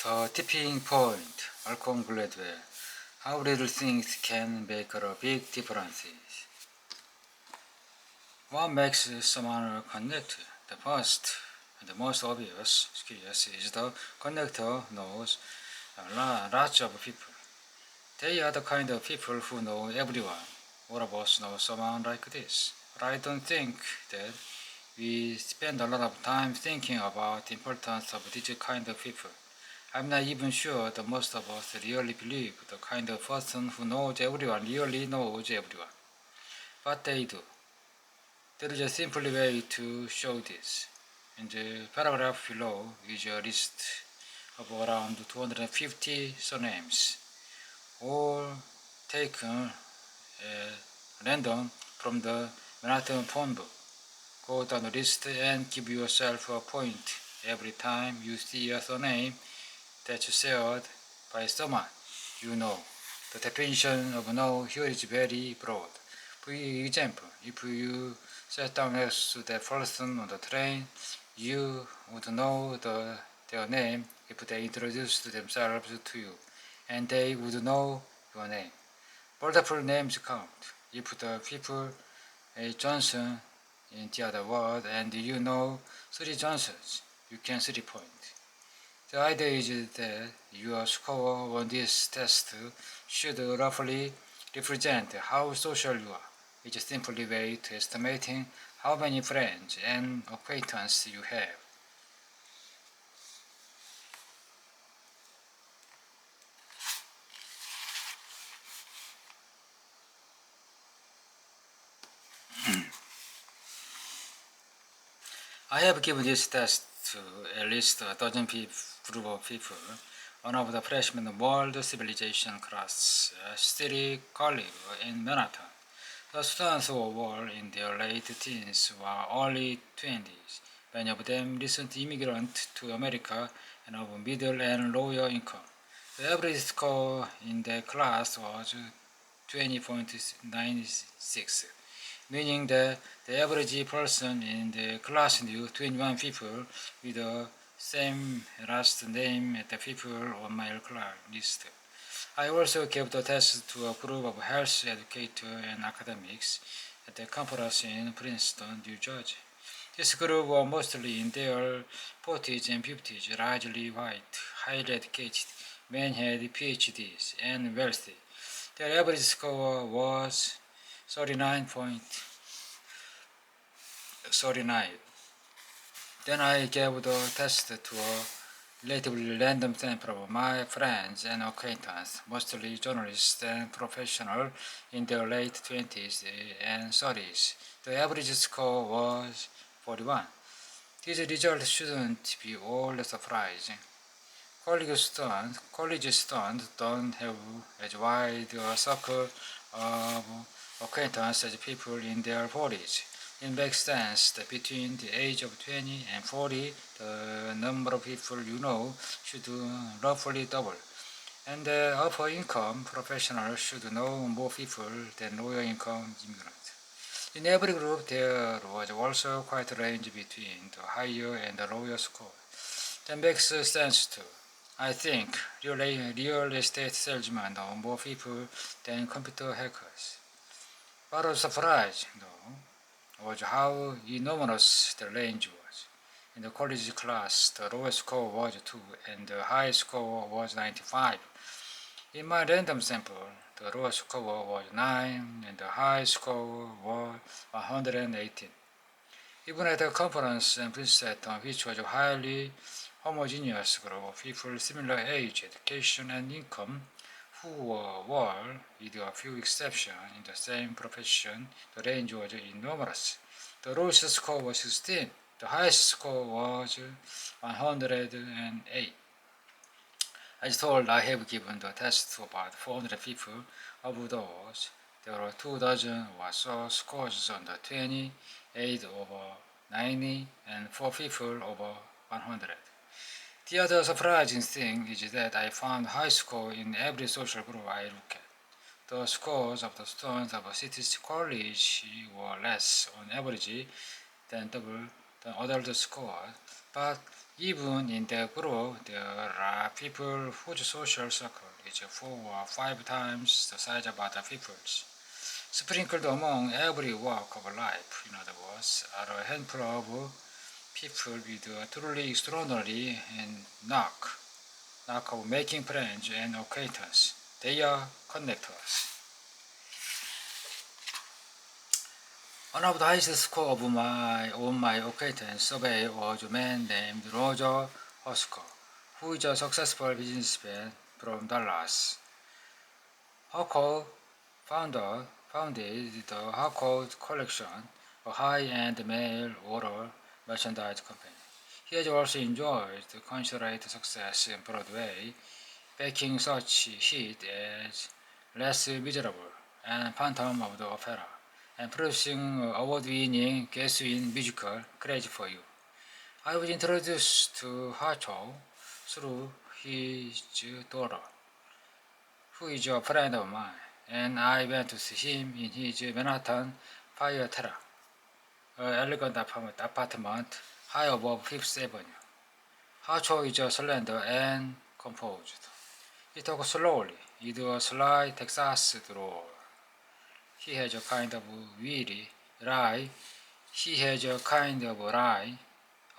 The tipping point, Malcolm Gladwell. How little things can make a big difference. What makes someone connect? The first and the most obvious is the connector knows lots of people. They are the kind of people who know everyone. All of us know someone like this. But I don't think that we spend a lot of time thinking about the importance of this kind of people. I'm not even sure that most of us really believe the kind of person who knows everyone really knows everyone. But they do. There is a simple way to show this. In the paragraph below is a list of around 250 surnames, all taken random from the Manhattan phone book. Go down the list and give yourself a point every time you see a surname that's shared by someone you know. The definition of know here is very broad. For example, if you sat down next to that person on the train, you would know their name if they introduced themselves to you, and they would know your name. Multiple names count. If the people a Johnson in the other word and you know 3 Johnsons, you can 3 points. The idea is that your score on this test should roughly represent how social you are. It's a simple way to estimating how many friends and acquaintances you have. I have given this test to at least a dozen group of people. One of the freshman World Civilization class study colleague in Manhattan. The students who were in their late teens or early 20s. Many of them recent immigrants to America and of middle and lower income. The average score in the class was 20.96, meaning that the average person in the class knew 21 people with the same last name as the people on my class list. I also gave the test to a group of health educators and academics at the conference in Princeton, New Jersey. This group were mostly in their 40s and 50s, largely white, highly educated, men had PhDs, and wealthy. Their average score was 39. Then I gave the test to a relatively random sample of my friends and acquaintances, mostly journalists and professionals in their late 20s and 30s. The average score was 41. These results shouldn't be all that surprising. College students don't have as wide a circle of acquaintances as people in their 40s. It makes sense that between the age of 20 and 40, the number of people you know should roughly double. And the upper income professionals should know more people than lower income immigrants. In every group, there was also quite a range between the higher and the lower score. That makes sense too. I think real estate salesmen know more people than computer hackers. What was surprising, though, was how enormous the range was. In the college class, the lowest score was 2 and the highest score was 95. In my random sample, the lowest score was 9 and the highest score was 118. Even at a conference in Princeton, which was a highly homogeneous group of people similar age, education, and income, who were, with a few exceptions, in the same profession, the range was enormous. The lowest score was 16. The highest score was 108. As told, I have given the test to about 400 people. Of those, there were 2 dozen or so scores under 20, 8 over 90, and 4 people over 100. The other surprising thing is that I found high score in every social group I look at. The scores of the students of a city's college were less on average than double the adult scores, But even in the group, there are people whose social circle is 4 or 5 times the size of other people's. Sprinkled among every walk of life, in other words, are a handful of people with a truly extraordinary and knack of making friends and acquaintances. They are connectors. One of the highest score of my acquaintance survey was a man named Roger Hosker, who is a successful businessman from Dallas. Hosker founded the Hosker Collection, a high-end male oral merchandise company. He has also enjoyed considerable success in Broadway, backing such hits as Les Miserables and Phantom of the Opera, and producing award-winning guest in musical Crazy for You. I was introduced to Hacho through his daughter, who is a friend of mine, and I went to see him in his Manhattan Fire Terra, an elegant apartment high above Fifth Avenue. Hacho is slender and composed. He talks slowly, with a slight Texas drawl. He has a kind of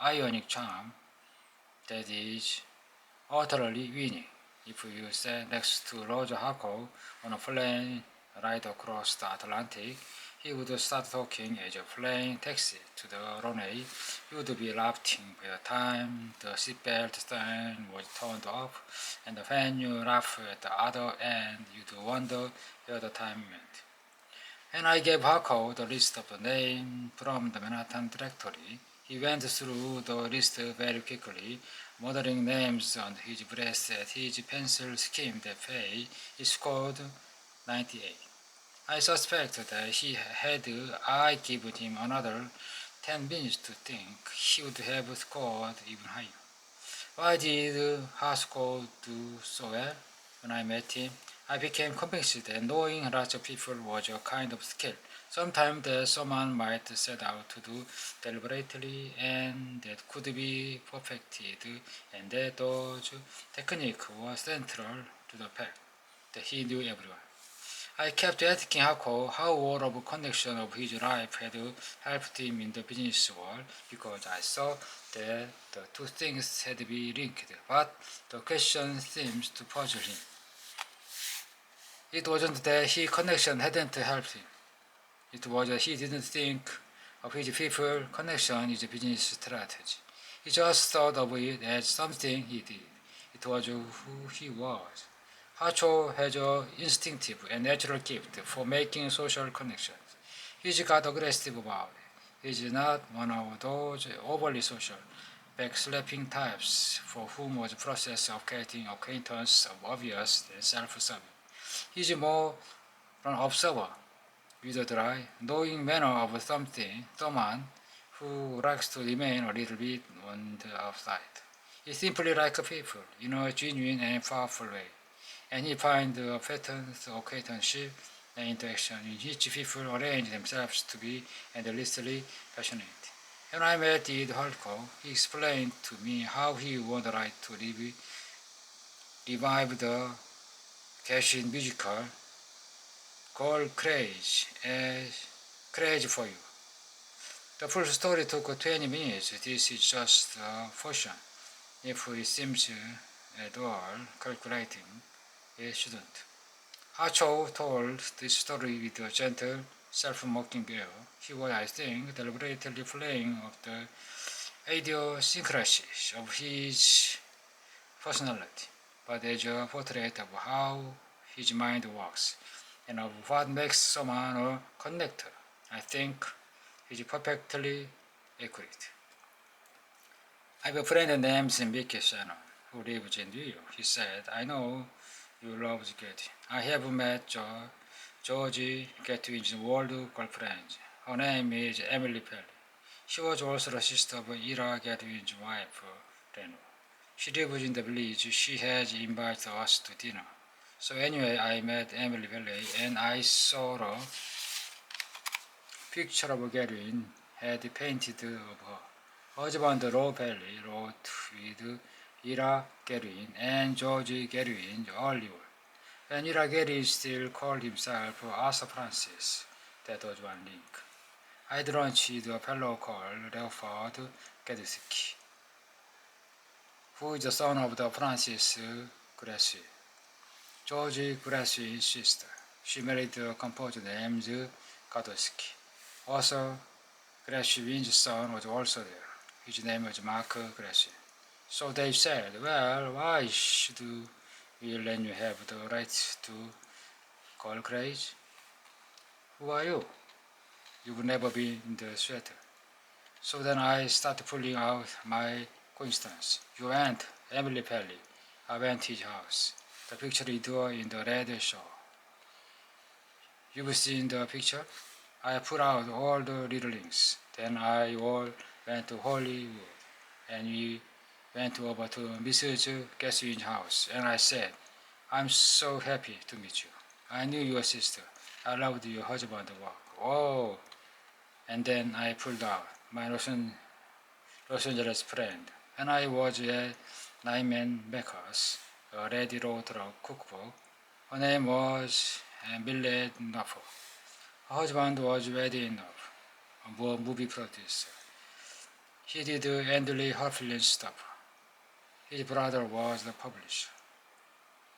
ionic charm that is utterly winning. If you sat next to Roger Harcourt on a plane ride across the Atlantic, he would start talking as a plane taxi to the runway. You would be laughing by the time the seatbelt sign was turned off, and when you laugh at the other end, you'd wonder where the time went. And I gave Harcourt the list of the names from the Manhattan directory. He went through the list very quickly, muttering names on his breast at his pencil scheme that page. He scored 98. I suspect that had I given him another 10 minutes to think, he would have scored even higher. Why did Haskell do so well? When I met him, I became convinced that knowing lots of people was a kind of skill, sometimes that someone might set out to do deliberately and that could be perfected, and that those techniques were central to the fact that he knew everyone. I kept asking Hako how word of connection of his life had helped him in the business world because I saw that the two things had been linked, but the question seems to puzzle him. It wasn't that his connection hadn't helped him. It was that he didn't think of his people connection as a business strategy. He just thought of it as something he did. It was who he was. Hacho has an instinctive and natural gift for making social connections. He's got aggressive about it. He's not one of those overly social, backslapping types for whom the process of getting acquaintance of obvious and self-serving. He's more an observer with a dry, knowing manner of someone who likes to remain a little bit on the outside. He simply likes people in a genuine and powerful way, and he finds patterns of acquaintanceship and interaction in which people arrange themselves to be endlessly passionate. When I met Ed Holko, he explained to me how he would like to revive the cash-in musical called Crazy for You. The full story took 20 minutes. This is just a portion. If it seems at all calculating, it shouldn't. Hacho told this story with a gentle, self-mocking air. He was, I think, deliberately playing up the idiosyncrasies of his personality, but as a portrait of how his mind works and of what makes someone a connector, I think is perfectly accurate. I have a friend named Mickey Shannon who lives in New York. He said, I know you love Getty. I have met Georgie Gatwin's world girlfriend. Her name is Emily Pelly. She was also the sister of Ira Gatwin's wife, Reno. She lives in the village. She has invited us to dinner. So anyway, I met Emily Pelly and I saw a picture of Gatwin had painted of her. husband Roe Pelly wrote with Ira Gerwin and George Gerwin Oliver. When Ira Gerwin still called himself Arthur Francis, that was one link. I'd lunch with a fellow called Leopold Gedusky, who is the son of the Francis Grassi, George Grassi's sister. She married a composer named Gadowski. Also, Grassi-Win's son was also there. His name was Mark Grassi. So they said, well, why should we let you have the right to call crazy? Who are you? You've never been in the theater. So then I started pulling out my coincidence. You went, Emily Pelly. I went to his house. The picture is there in the red show. You've seen the picture? I put out all the little links. Then I all went to Hollywood, and we went over to Mrs. Gaswin's house, and I said, I'm so happy to meet you. I knew your sister. I loved your husband's work. Oh, and then I pulled out my Los Angeles friend, and I was at Nyman Baker's, a lady wrote a cookbook. Her name was Millet Knopfler. Her husband was ready enough, a movie producer. He did Andy Hopkins stuff. His brother was the publisher.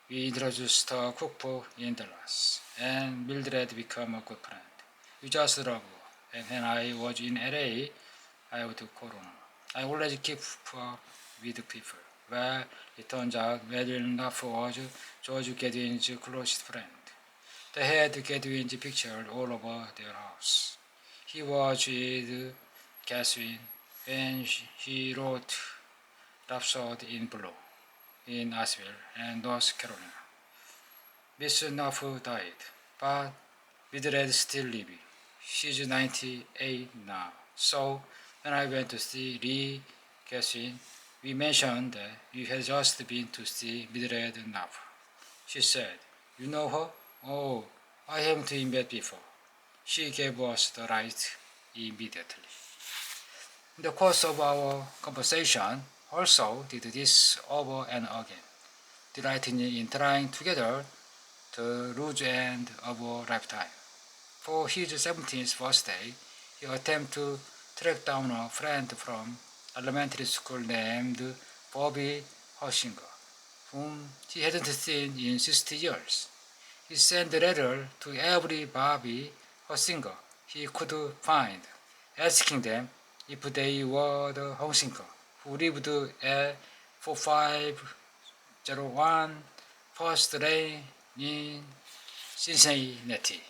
We introduced the cookbook in Dallas, and Mildred became a good friend. We just love her, and when I was in LA, I would call her. I always keep up with people. Well, it turns out Madeline Knopfler was George Gedwin's closest friend. They had Gedwin's picture all over their house. He was with Catherine when he wrote Rhapsody in Blue in Asheville and North Carolina. Miss Knopfler died, but Mildred is still living. She's 98 now. So when I went to see Lee Catherine, we mentioned that we had just been to see Mildred Knopfler. She said, you know her? Oh, I haven't met before. She gave us the right immediately. In the course of our conversation, also did this over and again, delighting in trying together the rules end of a lifetime. For his 17th birthday, he attempted to track down a friend from elementary school named Bobby Hoshinger, whom he hadn't seen in 60 years. He sent a letter to every Bobby Hoshinger he could find, asking them if they were the Hoshinger who lived at 4501 First Lane in Cincinnati.